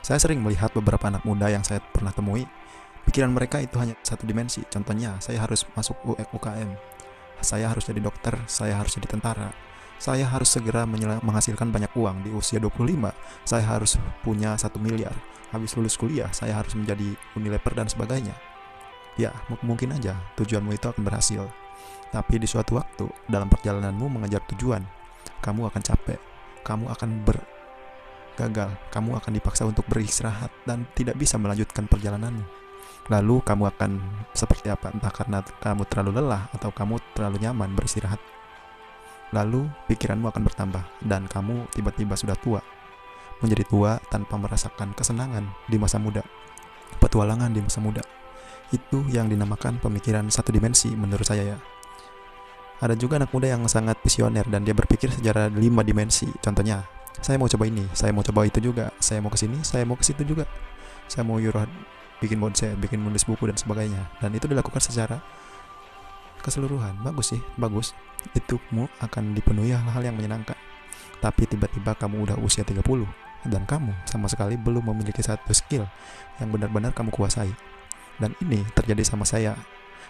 Saya sering melihat beberapa anak muda yang saya pernah temui, pikiran mereka itu hanya satu dimensi. Contohnya, saya harus masuk UKM, saya harus jadi dokter, saya harus jadi tentara, saya harus segera menghasilkan banyak uang di usia 25, saya harus punya 1 miliar, habis lulus kuliah, saya harus menjadi Unilever dan sebagainya. Ya, mungkin aja tujuanmu itu akan berhasil. Tapi di suatu waktu, dalam perjalananmu mengejar tujuan, kamu akan capek, kamu akan gagal, kamu akan dipaksa untuk beristirahat dan tidak bisa melanjutkan perjalananmu. Lalu kamu akan seperti apa? Entah karena kamu terlalu lelah atau kamu terlalu nyaman beristirahat. Lalu pikiranmu akan bertambah dan kamu tiba-tiba sudah tua. Menjadi tua tanpa merasakan kesenangan di masa muda, petualangan di masa muda. Itu yang dinamakan pemikiran satu dimensi menurut saya ya. Ada juga anak muda yang sangat visioner dan dia berpikir secara 5 dimensi. Contohnya, saya mau coba ini, saya mau coba itu juga, saya mau kesini, saya mau ke situ juga, saya mau bikin bonsai, bikin menulis buku dan sebagainya. Dan itu dilakukan secara keseluruhan. Bagus sih, bagus. Itumu akan dipenuhi hal-hal yang menyenangkan. Tapi tiba-tiba kamu udah usia 30 dan kamu sama sekali belum memiliki satu skill yang benar-benar kamu kuasai. Dan ini terjadi sama saya.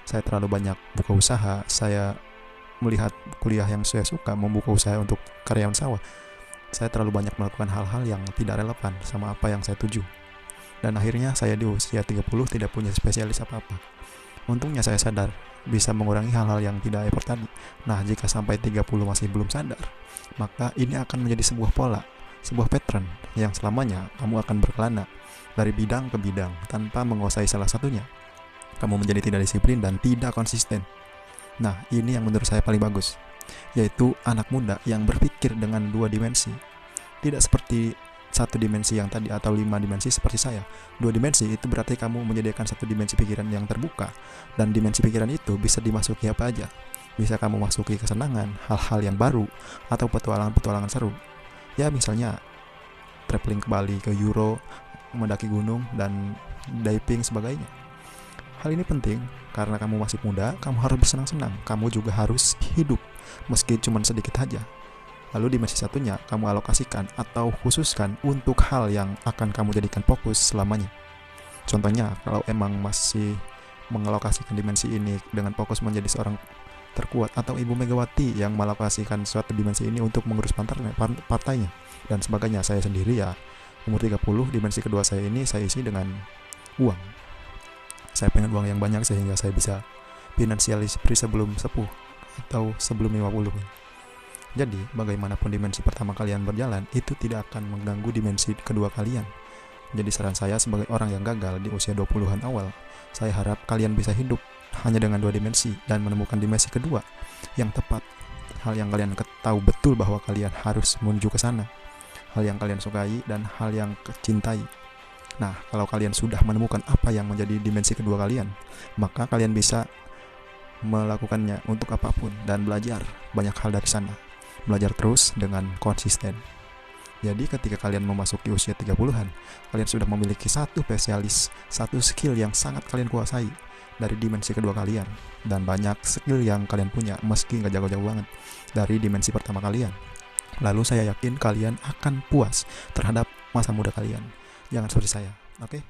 Saya terlalu banyak buka usaha, saya melihat kuliah yang saya suka, membuka usaha untuk karyawan sawah. Saya terlalu banyak melakukan hal-hal yang tidak relevan sama apa yang saya tuju. Dan akhirnya saya di usia 30 tidak punya spesialis apa-apa. Untungnya saya sadar bisa mengurangi hal-hal yang tidak effort tadi. Nah, jika sampai 30 masih belum sadar, maka ini akan menjadi sebuah pola, sebuah pattern yang selamanya kamu akan berkelana dari bidang ke bidang tanpa menguasai salah satunya. Kamu menjadi tidak disiplin dan tidak konsisten. Nah, ini yang menurut saya paling bagus, yaitu anak muda yang berpikir dengan 2 dimensi. Tidak seperti 1 dimensi yang tadi atau 5 dimensi seperti saya. 2 dimensi itu berarti kamu menyediakan 1 dimensi pikiran yang terbuka, dan dimensi pikiran itu bisa dimasuki apa aja. Bisa kamu masuki kesenangan, hal-hal yang baru, atau petualangan-petualangan seru. Ya, misalnya traveling ke Bali, ke Euro, mendaki gunung, dan diving sebagainya. Hal ini penting karena kamu masih muda, kamu harus bersenang-senang, kamu juga harus hidup meski cuma sedikit aja. Lalu dimensi satunya kamu alokasikan atau khususkan untuk hal yang akan kamu jadikan fokus selamanya. Contohnya, kalau emang masih mengalokasikan dimensi ini dengan fokus menjadi seorang terkuat, atau Ibu Megawati yang mengalokasikan suatu dimensi ini untuk mengurus partainya dan sebagainya. Saya sendiri ya, umur 30, dimensi kedua saya ini saya isi dengan uang. Saya pengen uang yang banyak sehingga saya bisa financially free sebelum sepuh atau sebelum 50. Jadi, bagaimanapun dimensi pertama kalian berjalan, itu tidak akan mengganggu dimensi kedua kalian. Jadi saran saya sebagai orang yang gagal di usia 20-an awal, saya harap kalian bisa hidup hanya dengan 2 dimensi dan menemukan dimensi kedua yang tepat. Hal yang kalian tahu betul bahwa kalian harus menuju ke sana. Hal yang kalian sukai dan hal yang cintai. Nah, kalau kalian sudah menemukan apa yang menjadi dimensi kedua kalian, maka kalian bisa melakukannya untuk apapun dan belajar banyak hal dari sana. Belajar terus dengan konsisten. Jadi ketika kalian memasuki usia 30-an, kalian sudah memiliki satu spesialis, satu skill yang sangat kalian kuasai dari dimensi kedua kalian, dan banyak skill yang kalian punya meski nggak jago-jago banget dari dimensi pertama kalian. Lalu saya yakin kalian akan puas terhadap masa muda kalian. Jangan seperti saya. Oke?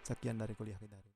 Sekian dari kuliah kita.